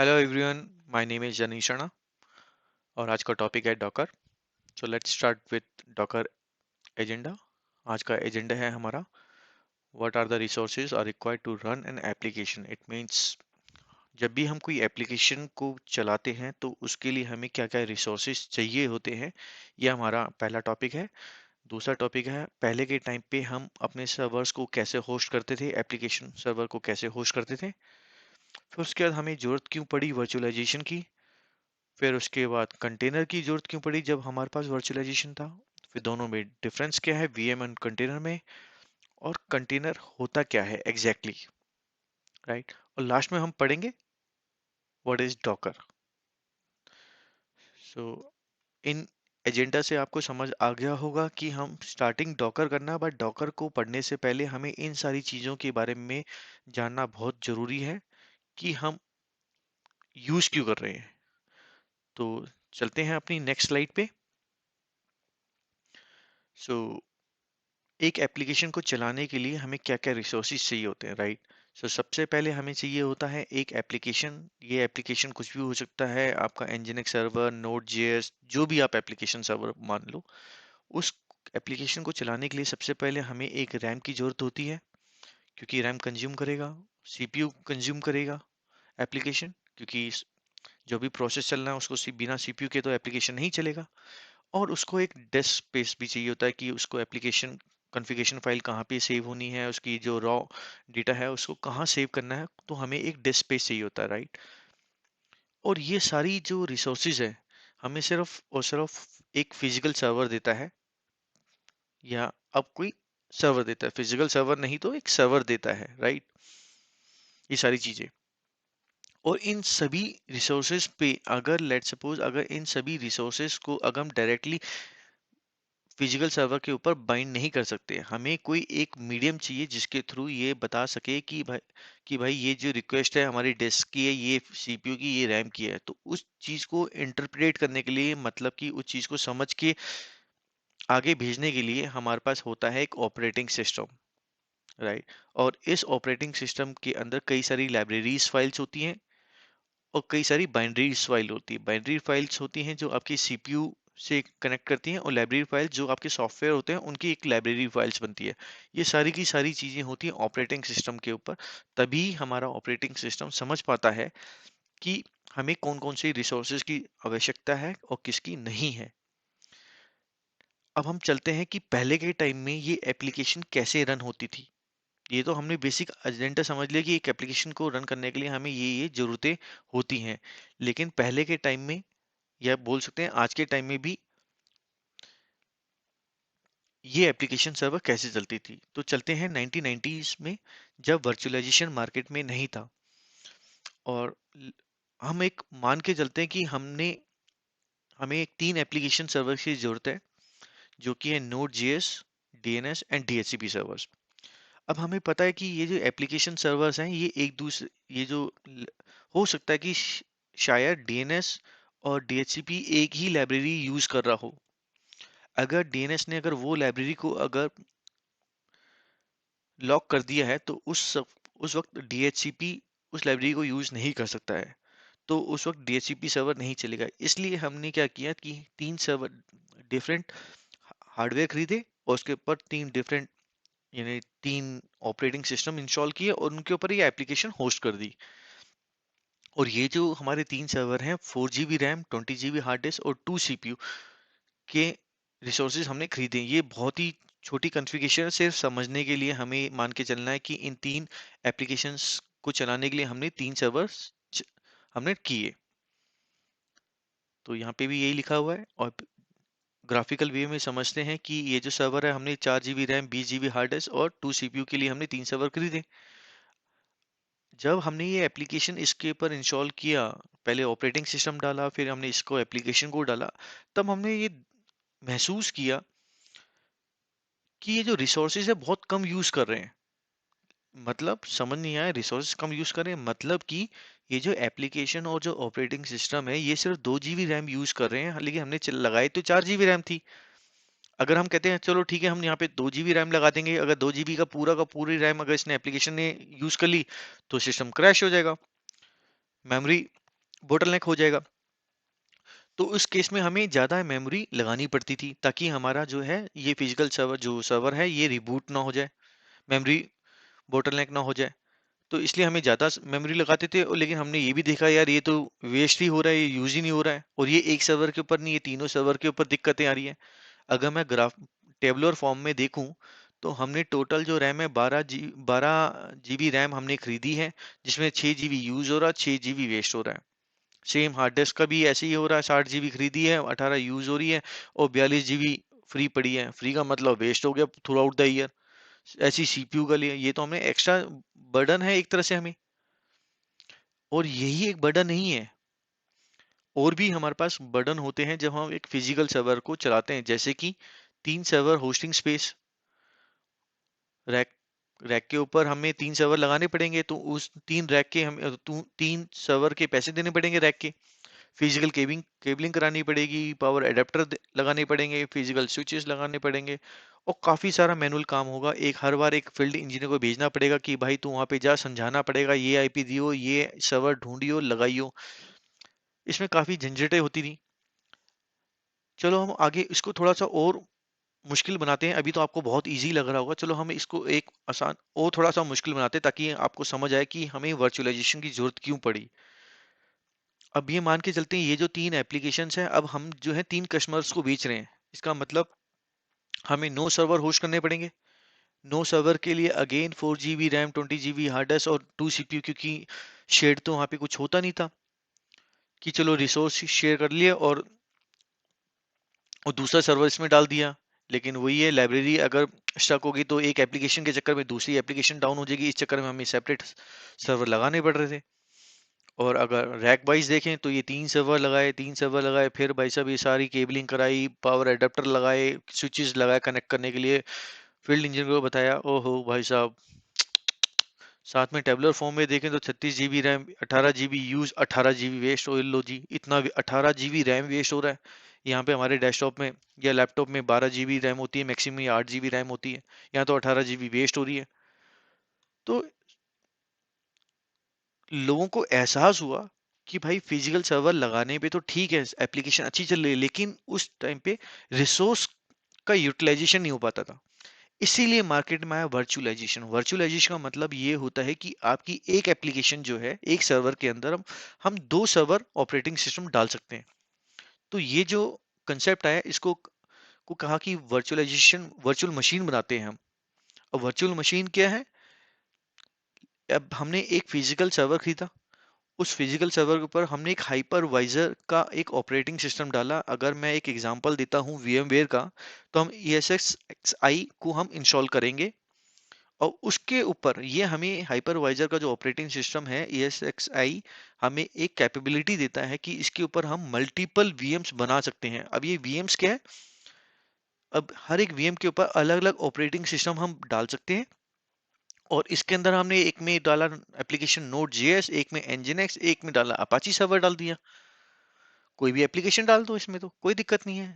Hello everyone, my name is Janishna और आज का टॉपिक है Docker. So let's start with Docker agenda. आज का एजेंडा है हमारा what are the resources are required to run an application. It means जब भी हम कोई एप्लीकेशन को चलाते हैं तो उसके लिए हमें क्या क्या रिसोर्सेज चाहिए होते हैं। ये हमारा पहला टॉपिक है। दूसरा टॉपिक है पहले के टाइम पे हम अपने सर्वर्स को कैसे होस्ट करते थे, एप्लीकेशन सर्वर को कैसे होस्ट करते थे। फिर उसके बाद हमें जरूरत क्यों पड़ी वर्चुअलाइजेशन की। फिर उसके बाद कंटेनर की जरूरत क्यों पड़ी जब हमारे पास वर्चुअलाइजेशन था। फिर दोनों में डिफरेंस क्या है वीएम एंड कंटेनर में, और कंटेनर होता क्या है एग्जैक्टली, राइट। और लास्ट में हम पढ़ेंगे what is Docker. So in agenda से आपको समझ आ गया होगा कि हम स्टार्टिंग डॉकर करना, बट डॉकर को पढ़ने से पहले हमें इन सारी चीज़ों के बारे में जानना बहुत ज़रूरी है कि हम यूज़ क्यों कर रहे हैं। तो चलते हैं अपनी नेक्स्ट स्लाइड पे। सो एक एप्लीकेशन को चलाने के लिए हमें क्या क्या रिसोर्सेज चाहिए होते हैं, राइट। सो सबसे पहले हमें चाहिए होता है एक एप्लीकेशन। ये एप्लीकेशन कुछ भी हो सकता है, आपका एनजीएनएक्स सर्वर, नोड जेएस, जो भी आप एप्लीकेशन सर्वर मान लो। उस एप्लीकेशन को चलाने के लिए सबसे पहले हमें एक रैम की जरूरत होती है, क्योंकि रैम कंज्यूम करेगा। सीपीयू कंज्यूम करेगा एप्लीकेशन, क्योंकि जो भी प्रोसेस चलना है उसको बिना सीपीयू के तो एप्लीकेशन नहीं चलेगा। और उसको एक डिस्क स्पेस भी चाहिए होता है कि उसको एप्लीकेशन कॉन्फ़िगरेशन फाइल कहाँ पे सेव होनी है, उसकी जो रॉ डेटा है उसको कहाँ सेव करना है, तो हमें एक डिस्क स्पेस चाहिए होता है, राइट। और ये सारी जो रिसोर्सेज है हमें सिर्फ और सिर्फ एक फिजिकल सर्वर देता है, या अब कोई सर्वर देता है, फिजिकल सर्वर नहीं तो एक सर्वर देता है, राइट। ये सारी चीजें। और इन सभी रिसोर्सेज पे अगर लेट सपोज अगर इन सभी रिसोर्सेज को अगर हम डायरेक्टली फिजिकल सर्वर के ऊपर बाइंड नहीं कर सकते, हमें कोई एक मीडियम चाहिए जिसके थ्रू ये बता सके कि भाई ये जो रिक्वेस्ट है हमारी डिस्क की है, ये सीपीयू की, ये रैम की है। तो उस चीज को इंटरप्रेट करने के लिए, मतलब कि उस चीज को समझ के आगे भेजने के लिए हमारे पास होता है एक ऑपरेटिंग सिस्टम, राइट। और इस ऑपरेटिंग सिस्टम के अंदर कई सारी लाइब्रेरीज फाइल्स होती हैं और कई सारी बाइनरीज फाइल होती है। बाइनरी फाइल्स होती हैं जो आपकी सीपीयू से कनेक्ट करती हैं, और लाइब्रेरी फाइल्स जो आपके सॉफ्टवेयर होते हैं उनकी एक लाइब्रेरी फाइल्स बनती है। ये सारी की सारी चीजें होती हैं ऑपरेटिंग सिस्टम के ऊपर। तभी हमारा ऑपरेटिंग सिस्टम समझ पाता है कि हमें कौन कौन से रिसोर्सेज की आवश्यकता है और किसकी नहीं है। अब हम चलते हैं कि पहले के टाइम में ये एप्लीकेशन कैसे रन होती थी। ये तो हमने बेसिक एजेंडा समझ लिया कि एक एप्लीकेशन को रन करने के लिए हमें ये जरूरतें होती हैं। लेकिन पहले के टाइम में, या बोल सकते हैं आज के टाइम में भी, ये एप्लीकेशन सर्वर कैसे चलती थी। तो चलते हैं 1990s में, जब वर्चुअलाइजेशन मार्केट में नहीं था। और हम एक मान के चलते हैं कि हमें एक तीन एप्लीकेशन सर्वर की जरूरत है, जो कि है node JS, DNS and DHCP servers. अब हमें पता है कि ये जो एप्लीकेशन सर्वर्स हैं ये एक दूसरे, ये जो हो सकता है कि शायद डीएनएस और डीएचसीपी एक ही लाइब्रेरी यूज कर रहा हो। अगर डीएनएस ने अगर वो लाइब्रेरी को अगर लॉक कर दिया है तो उस वक्त डीएचसीपी उस लाइब्रेरी को यूज नहीं कर सकता है। तो उस वक्त डीएचसीपी सर्वर नहीं चलेगा। इसलिए हमने क्या किया कि तीन सर्वर डिफरेंट हार्डवेयर खरीदे, और उसके ऊपर तीन डिफरेंट, यानी तीन ऑपरेटिंग सिस्टम इंस्टॉल किए और उनके ऊपर ये एप्लीकेशन होस्ट कर दी। और ये जो हमारे तीन सर्वर हैं, 4 GB RAM, 20 GB hard disk और 2 CPU के रिसोर्सेज हमने खरीदे। ये बहुत ही छोटी कॉन्फ़िगरेशन है, सिर्फ समझने के लिए हमें मान के चलना है कि इन तीन एप्लीकेशंस को चलाने के लिए हमने तीन सर्वर्स हमने किए। तो यहाँ पे भी यही लिखा हुआ है। और ग्राफिकल वे में समझते हैं कि ये जो सर्वर है, हमने 4 GB RAM, 20 GB hard disk और 2 CPU के लिए हमने तीन सर्वर खरीदे। जब हमने ये एप्लीकेशन इसके ऊपर इंस्टॉल किया, पहले ऑपरेटिंग सिस्टम डाला, फिर हमने इसको एप्लीकेशन को डाला, तब हमने ये महसूस किया कि ये जो रिसोर्सेज है बहुत कम यूज कर रहे हैं। मतलब समझ नहीं आया, रिसोर्सेज कम यूज कर रहे हैं मतलब कि ये जो एप्लीकेशन और जो ऑपरेटिंग सिस्टम है ये सिर्फ 2 GB रैम यूज कर रहे हैं, लेकिन हमने लगाई तो 4 GB रैम थी। अगर हम कहते हैं चलो ठीक है हम यहाँ पे 2 GB रैम लगा देंगे, अगर 2 GB का पूरी रैम अगर इसने एप्लीकेशन ने यूज कर ली तो सिस्टम क्रैश हो जाएगा। मेमोरी बोटलनेक हो जाएगा। तो उस केस में हमें ज़्यादा मेमोरी लगानी पड़ती थी ताकि हमारा जो है ये फिजिकल सर्वर जो सर्वर है ये रिबूट ना हो जाए, मेमोरी बोटलनेक ना हो जाए। तो इसलिए हमें ज़्यादा मेमोरी लगाते थे, और लेकिन हमने ये भी देखा यार ये तो वेस्ट ही हो रहा है, ये यूज ही नहीं हो रहा है, और ये एक सर्वर के ऊपर नहीं, ये तीनों सर्वर के ऊपर दिक्कतें आ रही है। अगर मैं ग्राफ टेबुलर फॉर्म में देखूं तो हमने टोटल जो रैम है 12 जीबी रैम हमने खरीदी है, जिसमें 6 जीबी यूज हो रहा है, 6 जीबी वेस्ट हो रहा है। सेम हार्ड डिस्क का भी ऐसे ही हो रहा है, 60 जीबी खरीदी है, 18 यूज हो रही है, और 42 जीबी फ्री पड़ी है। फ्री का मतलब वेस्ट हो गया थ्रू आउट द ईयर। ऐसी सीपीयू का लिए ये तो हमने एक्स्ट्रा बर्डन है एक तरह से हमें। और यही एक बर्डन नहीं है, और भी हमारे पास बर्डन होते हैं जब हम एक फिजिकल सर्वर को चलाते हैं, जैसे कि 3 server hosting space. Rack rack के ऊपर हमें 3 सर्वर लगाने पड़ेंगे, तो उस 3 रैक के हम 3 सर्वर के पैसे देने पड़ेंगे रैक के। फिजिकल केबलिंग करानी पड़ेगी, पावर एडेप्टर लगाने पड़ेंगे, फिजिकल स्विचेस लगाने पड़ेंगे, और काफी सारा मैनुअल काम होगा। एक हर बार एक फील्ड इंजीनियर को भेजना पड़ेगा कि भाई तू वहां पे जा, समझाना पड़ेगा, ये आईपी दियो, ये सर्वर ढूंढियो, लगाइयो। इसमें काफी झंझटें होती थी। चलो हम आगे इसको थोड़ा सा और मुश्किल बनाते हैं। अभी तो आपको बहुत इजी लग रहा होगा, चलो हम इसको एक आसान और थोड़ा सा मुश्किल बनाते हैं ताकि आपको समझ आए कि हमें वर्चुअलाइजेशन की जरूरत क्यों पड़ी। अब ये मान के चलते हैं ये जो 3 एप्लीकेशंस हैं, अब हम जो है 3 कस्टमर्स को बेच रहे हैं। इसका मतलब हमें 9 सर्वर होस्ट करने पड़ेंगे। 9 सर्वर के लिए again 4 GB RAM, 20 GB hard disk और 2 सीपीयू, क्योंकि शेयर तो वहां पे कुछ होता नहीं था कि चलो रिसोर्स शेयर कर लिए और दूसरा सर्वर इसमें डाल दिया। लेकिन वही है, लाइब्रेरी अगर स्टक होगी तो एक एप्लीकेशन के चक्कर में दूसरी एप्लीकेशन डाउन हो जाएगी, इस चक्कर में हमें सेपरेट सर्वर लगाने पड़ रहे थे। और अगर रैक वाइज देखें तो ये 3 सर्वर लगाए, फिर भाई साहब ये सारी केबलिंग कराई, पावर एडाप्टर लगाए, स्विचेस लगाए कनेक्ट करने के लिए, फील्ड इंजीनियर को बताया। ओहो भाई साहब, साथ में टेबुलर फॉर्म में देखें तो 36 GB RAM, 18 GB use, 18 GB waste. हो लो जी, इतना 18 जीबी रैम वेस्ट हो रहा है। यहाँ पे हमारे डेस्कटॉप में या लैपटॉप में 12 जीबी रैम होती है मैक्सिमम, या 8 जीबी रैम होती है, यहाँ तो 18 जीबी वेस्ट हो रही है। तो लोगों को एहसास हुआ कि भाई फिजिकल सर्वर लगाने पे तो ठीक है, एप्लीकेशन अच्छी चल रही है, लेकिन उस टाइम पे रिसोर्स का यूटिलाइजेशन नहीं हो पाता था। इसीलिए मार्केट में आया वर्चुअलाइजेशन। वर्चुअलाइजेशन का मतलब ये होता है कि आपकी एक एप्लीकेशन जो है एक सर्वर के अंदर हम 2 सर्वर ऑपरेटिंग सिस्टम डाल सकते हैं। तो ये जो कंसेप्ट आया, इसको को कहा कि वर्चुअलाइजेशन, वर्चुअल मशीन बनाते हैं हम। और वर्चुअल मशीन क्या है? अब हमने एक फिजिकल सर्वर खरीदा, उस फिजिकल सर्वर के ऊपर हमने एक हाइपरवाइजर का एक ऑपरेटिंग सिस्टम डाला। अगर मैं एक एग्जांपल देता हूँ VMware का, तो हम ESXi को हम इंस्टॉल करेंगे, और उसके ऊपर ये हमें हाइपरवाइजर का जो ऑपरेटिंग सिस्टम है ESXi हमें एक कैपेबिलिटी देता है कि इसके ऊपर हम मल्टीपल VMs बना सकते हैं। अब ये VMs क्या है? अब हर एक VM के ऊपर अलग अलग ऑपरेटिंग सिस्टम हम डाल सकते हैं। और इसके अंदर हमने एक में डाला एप्लीकेशन Node.js, एक में Nginx, एक में डाला अपाची सर्वर डाल दिया। कोई भी एप्लीकेशन डाल दो इसमें, तो कोई दिक्कत नहीं है।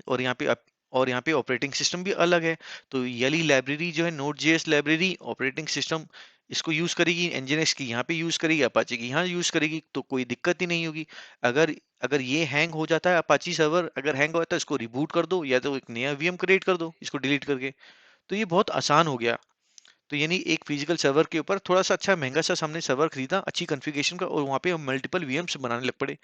और यहाँ पे ऑपरेटिंग सिस्टम भी अलग है। तो ये वाली लाइब्रेरी जो है Node.js लाइब्रेरी ऑपरेटिंग सिस्टम इसको यूज करेगी, Nginx की यहाँ पे यूज करेगी, अपाचे की यहाँ यूज करेगी, तो कोई दिक्कत ही नहीं होगी। अगर अगर ये हैंग हो जाता है, अपाची सर्वर अगर हैंग होता है, इसको रिबूट कर दो, या तो एक नया VM क्रिएट कर दो इसको डिलीट करके। तो ये बहुत आसान हो गया। तो यानी एक फिजिकल सर्वर के ऊपर थोड़ा सा अच्छा महंगा सा हमने सर्वर खरीदा अच्छी कॉन्फ़िगरेशन का, और वहां पे हम मल्टीपल VMs बनाने लग पड़े।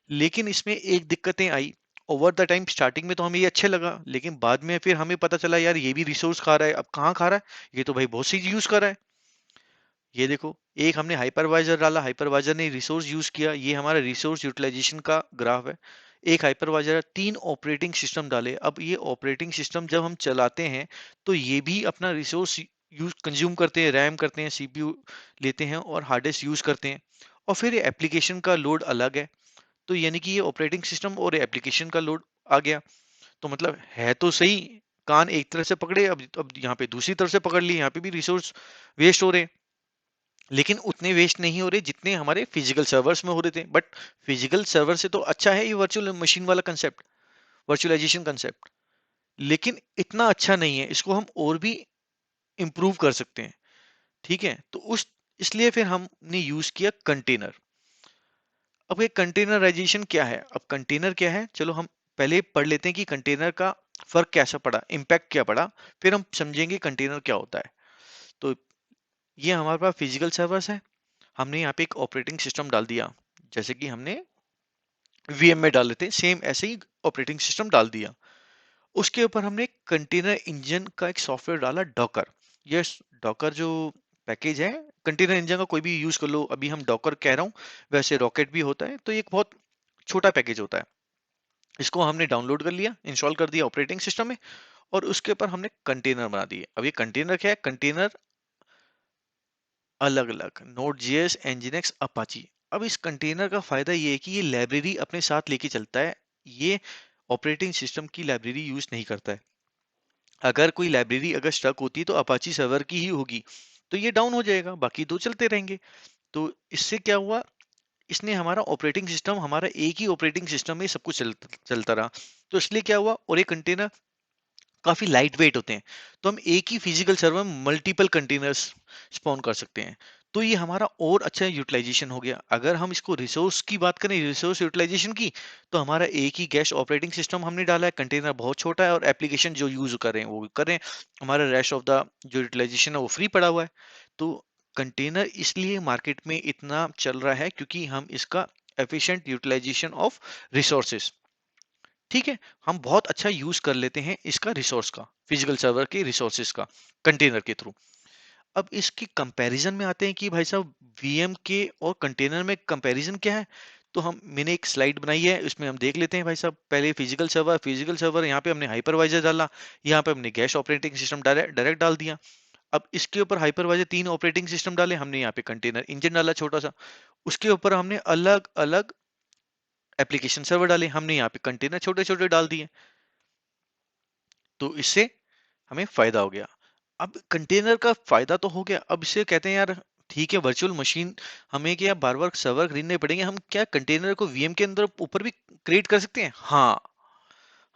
लेकिन इसमें एक दिक्कतें आई। ओवर द टाइम स्टार्टिंग में तो हमें ये अच्छे लगा, लेकिन बाद में फिर हमें पता चला यार ये भी रिसोर्स खा रहा है। अब कहाँ खा रहा है? ये तो भाई बहुत सी यूज कर रहा है। ये देखो, एक हमने हाइपरवाइजर डाला, हाइपरवाइजर ने रिसोर्स यूज किया, ये हमारा रिसोर्स यूटिलाइजेशन का ग्राफ है। एक हाइपरवाइजर, 3 ऑपरेटिंग सिस्टम डाले। अब ये ऑपरेटिंग सिस्टम जब हम चलाते हैं तो ये भी अपना रिसोर्स यूज कंज्यूम करते हैं, रैम करते हैं, CPU लेते हैं, और हार्ड डिस्क यूज करते हैं। और फिर एप्लीकेशन का लोड अलग है। तो यानी कि ये ऑपरेटिंग सिस्टम और एप्लीकेशन का लोड आ गया। तो मतलब है तो सही, कान एक तरफ से पकड़े, अब यहाँ पे दूसरी तरफ से पकड़ लिए, यहाँ पे भी रिसोर्स वेस्ट हो रहे हैं। लेकिन उतने वेस्ट नहीं हो रहे जितने हमारे फिजिकल सर्वर्स में हो रहे थे। बट फिजिकल सर्वर से तो अच्छा है ये वर्चुअल मशीन वाला कंसेप्ट, वर्चुअलाइजेशन कंसेप्ट। लेकिन इतना अच्छा नहीं है, इसको हम और भी इम्प्रूव कर सकते हैं। ठीक है, तो उस इसलिए फिर हमने यूज किया कंटेनर। अब ये कंटेनराइजेशन क्या है? अब कंटेनर क्या है, चलो हम पहले पढ़ लेते हैं कि कंटेनर का फर्क कैसा पड़ा, इम्पैक्ट क्या पड़ा, फिर हम समझेंगे कंटेनर क्या होता है। तो ये हमारे पास फिजिकल सर्वर्स है, हमने यहाँ पे एक ऑपरेटिंग सिस्टम डाल दिया, जैसे कि हमने वीएम में डाल लेते हैं, सेम ऐसे ही ऑपरेटिंग सिस्टम डाल दिया। उसके ऊपर हमने कंटेनर इंजन का एक सॉफ्टवेयर डाला, डॉकर। ये डॉकर जो पैकेज है, कंटेनर इंजन का कोई भी यूज कर लो, अभी हम डॉकर कह रहा हूँ, वैसे रॉकेट भी होता है, तो ये एक बहुत छोटा पैकेज होता है। इसको हमने डाउनलोड कर लिया, इंस्टॉल कर दिया ऑपरेटिंग सिस्टम में, और उसके ऊपर हमने कंटेनर बना दिए। अब ये कंटेनर क्या है? कंटेनर अलग अलग, नोड जेएस, एनजीएनएक्स, अपाची। अब इस कंटेनर का फायदा ये है कि ये लाइब्रेरी अपने साथ लेके चलता है, ये ऑपरेटिंग सिस्टम की लाइब्रेरी यूज नहीं करता है। अगर कोई लाइब्रेरी अगर स्टक होती है तो अपाची सर्वर की ही होगी, तो ये डाउन हो जाएगा, बाकी दो चलते रहेंगे। तो इससे क्या हुआ, इसने हमारा ऑपरेटिंग सिस्टम, हमारा एक ही ऑपरेटिंग सिस्टम में सब कुछ चलता रहा। तो इसलिए क्या हुआ, और ये कंटेनर काफी लाइट वेट होते हैं, तो हम एक ही फिजिकल सर्वर में मल्टीपल कंटेनर्स स्पॉन कर सकते हैं। तो ये हमारा और अच्छा यूटिलाइजेशन हो गया। अगर हम इसको रिसोर्स की बात करें, रिसोर्स यूटिलाइजेशन की, तो हमारा एक ही गैस ऑपरेटिंग सिस्टम हमने डाला है, कंटेनर बहुत छोटा है, और एप्लीकेशन जो यूज कर रहे हैं वो भी कर रहे हैं, हमारा रेस्ट ऑफ द जो यूटिलाइजेशन है वो फ्री पड़ा हुआ है। तो कंटेनर इसलिए मार्केट में इतना चल रहा है क्योंकि हम इसका एफिशिएंट यूटिलाइजेशन ऑफ रिसोर्सेस, ठीक है, हम बहुत अच्छा यूज कर लेते हैं इसका, रिसोर्स का, फिजिकल सर्वर के रिसोर्सेज का, कंटेनर के थ्रू। अब इसकी कंपैरिजन में आते हैं कि भाई साहब वीएम के और कंटेनर में कंपैरिजन क्या है। तो हम मैंने एक स्लाइड बनाई है, इसमें हम देख लेते हैं भाई साहब। पहले फिजिकल सर्वर यहाँ पे हमने हाइपरवाइजर डाला, यहाँ पे हमने gas operating system direct direct डाल दिया। अब इसके ऊपर हाइपरवाइजर तीन ऑपरेटिंग सिस्टम डाले हमने, यहाँ पे कंटेनर इंजन डाला छोटा सा, उसके ऊपर हमने अलग अलग एप्लीकेशन सर्वर डाले, हमने यहाँ पे कंटेनर छोटे छोटे डाल दिए। तो इससे हमें फायदा हो गया। अब कंटेनर का फायदा तो हो गया, अब इसे कहते हैं यार ठीक है वर्चुअल मशीन, हमें क्या बार बार सर्वर खरीदने पड़ेंगे, हम क्या कंटेनर को वीएम के अंदर ऊपर भी क्रिएट कर सकते हैं? हाँ,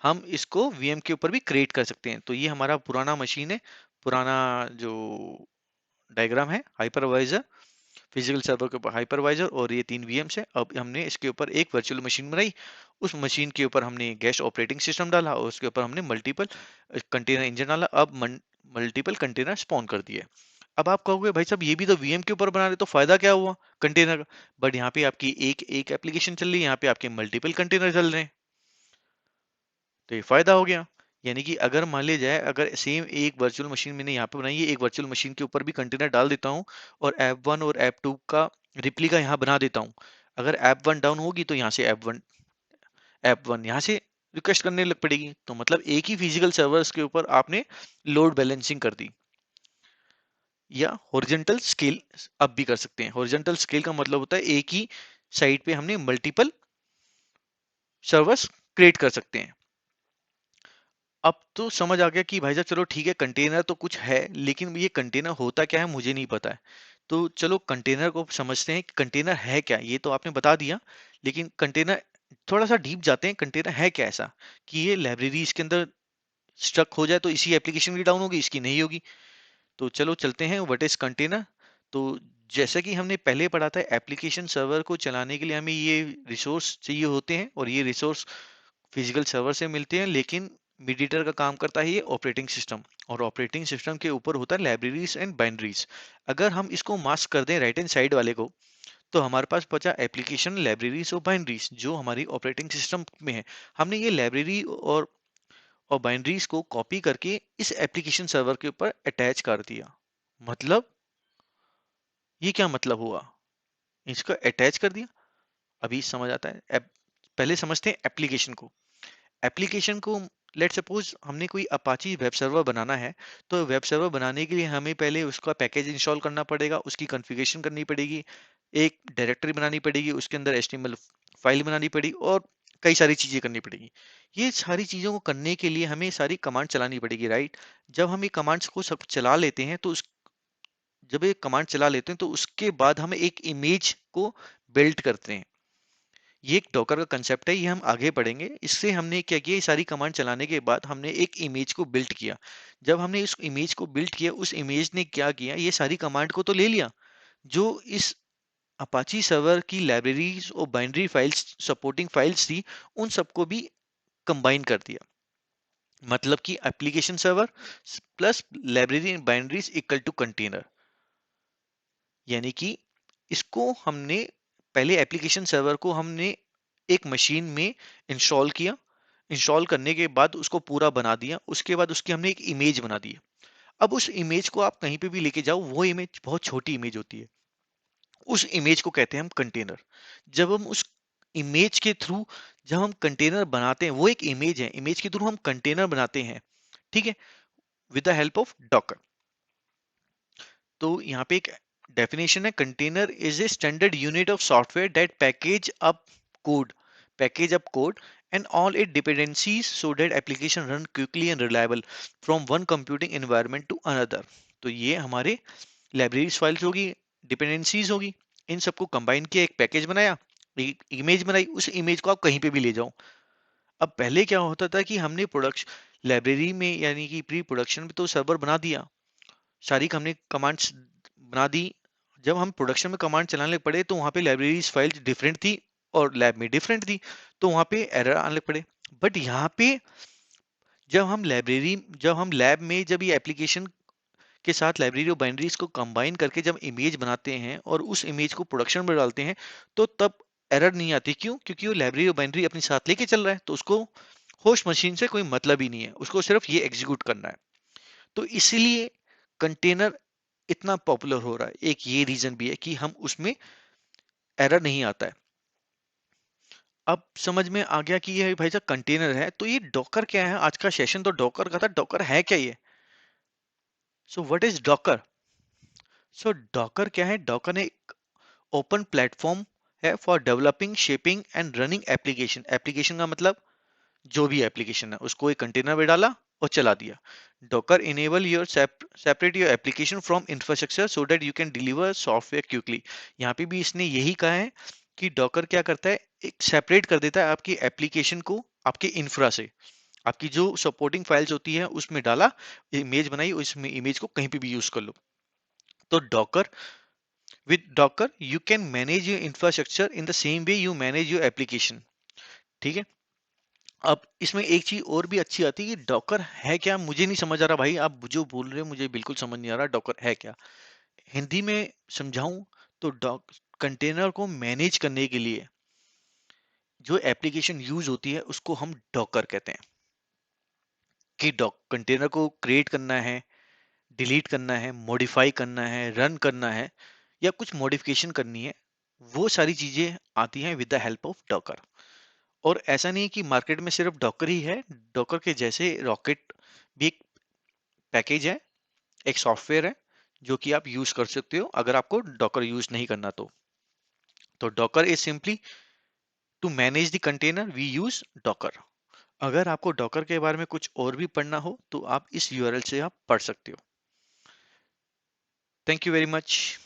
हम इसको वीएम के ऊपर भी क्रिएट कर सकते हैं। तो ये हमारा पुराना मशीन है, पुराना जो डायग्राम है, हाइपरवाइजर, फिजिकल सर्वर के ऊपर हाइपरवाइजर, और ये तीन वीएम्स है। अब हमने इसके ऊपर एक वर्चुअल मशीन बनाई, उस मशीन के ऊपर हमने गैस ऑपरेटिंग सिस्टम डाला, और उसके ऊपर हमने मल्टीपल कंटेनर इंजन डाला, अब मल्टीपल कंटेनर स्पॉन कर दिए। अब आप कहोगे भाई साहब ये भी तो वीएम के ऊपर बना रहे, तो फायदा क्या हुआ कंटेनर का? बट यहाँ पे आपकी एक एक एप्लीकेशन चल रही है, यहाँ पे आपके मल्टीपल कंटेनर चल रहे हैं, तो ये फायदा हो गया। यानी कि अगर मान लिया जाए, अगर सेम एक वर्चुअल मशीन मैंने यहाँ पे बनाई है, एक वर्चुअल मशीन के ऊपर भी कंटेनर डाल देता हूँ, और ऐप वन और ऐप टू का रिप्लिका यहाँ बना देता हूँ, अगर ऐप वन डाउन होगी तो यहाँ से ऐप वन यहाँ से रिक्वेस्ट करने लग पड़ेगी, तो मतलब एक ही फिजिकल सर्वर्स के ऊपर आपने लोड बैलेंसिंग कर दी। या हॉरिजॉन्टल स्केल अप भी कर सकते हैं। हॉरिजॉन्टल स्केल का मतलब होता है एक ही साइड पे हमने मल्टीपल सर्वर्स क्रिएट कर सकते हैं। अब तो समझ आ गया कि भाई साहब चलो ठीक है, कंटेनर तो कुछ है, लेकिन ये कंटेनर होता क्या है मुझे नहीं पता है। तो चलो कंटेनर को समझते हैं कि कंटेनर है क्या, ये तो आपने बता दिया, लेकिन कंटेनर थोड़ा सा डीप जाते हैं, कंटेनर है क्या ऐसा कि ये लाइब्रेरी इसके अंदर स्टक हो जाए तो इसी एप्लीकेशन की डाउन होगी, इसकी नहीं होगी। तो चलो चलते हैं व्हाट इज कंटेनर। तो जैसा कि हमने पहले पढ़ा था, एप्लीकेशन सर्वर को चलाने के लिए हमें ये रिसोर्स चाहिए होते हैं, और ये रिसोर्स फिजिकल सर्वर से मिलते हैं, लेकिन मीडिएटर का काम करता है ये ऑपरेटिंग सिस्टम, और ऑपरेटिंग सिस्टम के ऊपर होता है लाइब्रेरीज एंड बाइनरीज। अगर हम इसको मास्क कर दें राइट हैंड साइड वाले को, तो हमारे पास बचा एप्लीकेशन, लाइब्रेरीज और बाइनरीज जो हमारी ऑपरेटिंग सिस्टम में है। हमने ये लाइब्रेरी और बाइनरीज को कॉपी करके इस एप्लीकेशन सर्वर के ऊपर अटैच कर दिया। मतलब ये क्या मतलब हुआ, इसको अटैच कर दिया, अभी समझ आता है। पहले समझते हैं एप्लीकेशन को। एप्लीकेशन को लेट सपोज हमने कोई अपाची वेब सर्वर बनाना है, तो वेब सर्वर बनाने के लिए हमें पहले उसका पैकेज इंस्टॉल करना पड़ेगा, उसकी कॉन्फ़िगरेशन करनी पड़ेगी, एक डायरेक्टरी बनानी पड़ेगी, उसके अंदर एचटीएमएल फाइल बनानी पड़ेगी, और कई सारी चीजें करनी पड़ेगी। ये सारी चीजों को करने के लिए हमें सारी कमांड चलानी पड़ेगी, राइट? जब हम ये कमांड्स को सब चला लेते हैं, तो जब ये कमांड चला लेते हैं तो उसके बाद हम एक इमेज को बिल्ड करते हैं। ये एक डॉकर का कंसेप्ट है, ये हम आगे पढ़ेंगे। इससे हमने क्या किया, ये सारी कमांड चलाने के बाद हमने एक इमेज को बिल्ड किया। जब हमने इस इमेज को बिल्ड किया, उस इमेज ने क्या किया, ये सारी कमांड को तो ले लिया, जो इस अपाची सर्वर की लाइब्रेरीज और बाइनरी फाइल्स, सपोर्टिंग फाइल्स थी, उन सबको भी कंबाइन कर दिया। मतलब कि application server plus library and binaries equal to container. यानी कि इसको हमने पहले एप्लीकेशन सर्वर को हमने एक मशीन में इंस्टॉल किया, इंस्टॉल करने के बाद उसको पूरा बना दिया, उसके बाद उसकी हमने एक इमेज बना दी। अब उस इमेज को आप कहीं पे भी लेके जाओ, वो इमेज बहुत छोटी इमेज होती है, उस इमेज को कहते हैं हम कंटेनर। जब हम उस इमेज के थ्रू, जब हम कंटेनर बनाते हैं, वो एक इमेज है, इमेज के थ्रू हम कंटेनर बनाते हैं, ठीक है, with the help of Docker. तो यहाँ पे एक डेफिनेशन है, container is a standard unit of software that package up code and all its dependencies so that application run quickly and reliable from one computing environment to another। तो ये हमारे libraries files होगी, dependencies होगी, इन सबको combine किया, एक package बनाया, एक इमेज बनाई, उस इमेज को आप कहीं पे भी ले जाओ। अब पहले क्या होता था कि हमने प्रोडक्शन लाइब्रेरी में यानी कि प्री प्रोडक्शन में तो सर्वर बना दिया, सारी हमने कमांड्स बना दी। जब हम प्रोडक्शन में कमांड चलाने पड़े तो वहां पे लाइब्रेरीज फाइल डिफरेंट थी और लैब में डिफरेंट थी, तो वहां पे एरर आने पड़े। बट यहाँ पे जब हम लैब में जब ये एप्लीकेशन के साथ लाइब्रेरी और बाइनरीज को कंबाइन करके जब इमेज बनाते हैं और उस इमेज को प्रोडक्शन में डालते हैं, तो तब एरर नहीं आती। क्यों? क्योंकि वो लाइब्रेरी और बाइनरी अपने साथ लेके चल रहा है, तो उसको होस्ट मशीन से कोई मतलब ही नहीं है, उसको सिर्फ ये एग्जीक्यूट करना है। तो इसीलिए कंटेनर इतना पॉपुलर हो रहा है, एक ये रीजन भी है कि हम उसमें एरर नहीं आता है। अब समझ में आ गया कि ये भाई साहब कंटेनर है, तो ये डॉकर क्या है? आज का सेशन तो डॉकर का था, डॉकर है क्या ये? So what is Docker? So Docker क्या है? डॉकर एक ओपन प्लेटफॉर्म है for developing, shaping and running application. Application का मतलब जो भी एप्लीकेशन है उसको एक कंटेनर में डाला और चला दिया। Docker enable your separate your application from infrastructure so that you can deliver software quickly. यहाँ पे भी इसने यही कहा है कि डॉकर क्या करता है, एक सेपरेट कर देता है आपकी एप्लीकेशन को आपके इंफ्रा से। आपकी जो सपोर्टिंग फाइल्स होती है उसमें डाला, इमेज बनाई, उसमें इमेज को कहीं पे भी यूज कर लो। तो Docker, with docker you can manage your infrastructure in the same way you manage your application। ठीक है। अब इसमें एक चीज और भी अच्छी आती है कि डॉकर है क्या, मुझे नहीं समझ आ रहा भाई, आप जो बोल रहे हो मुझे बिल्कुल समझ नहीं आ रहा डॉकर है क्या। हिंदी में समझाऊं तो डॉक कंटेनर को मैनेज करने के लिए जो एप्लीकेशन यूज होती है उसको हम डॉकर कहते हैं। कि डॉक कंटेनर को क्रिएट करना है, डिलीट करना है, मॉडिफाई करना है, रन करना है, या कुछ मॉडिफिकेशन करनी है, वो सारी चीजें आती हैं with the help of Docker. और ऐसा नहीं कि मार्केट में सिर्फ डॉकर ही है, डॉकर के जैसे रॉकेट भी एक पैकेज है, एक सॉफ्टवेयर है जो कि आप यूज कर सकते हो अगर आपको डॉकर यूज नहीं करना तो Docker is simply to manage the container, we use Docker. अगर आपको डॉकर के बारे में कुछ और भी पढ़ना हो तो आप इस यूआरएल से आप पढ़ सकते हो। Thank you very much.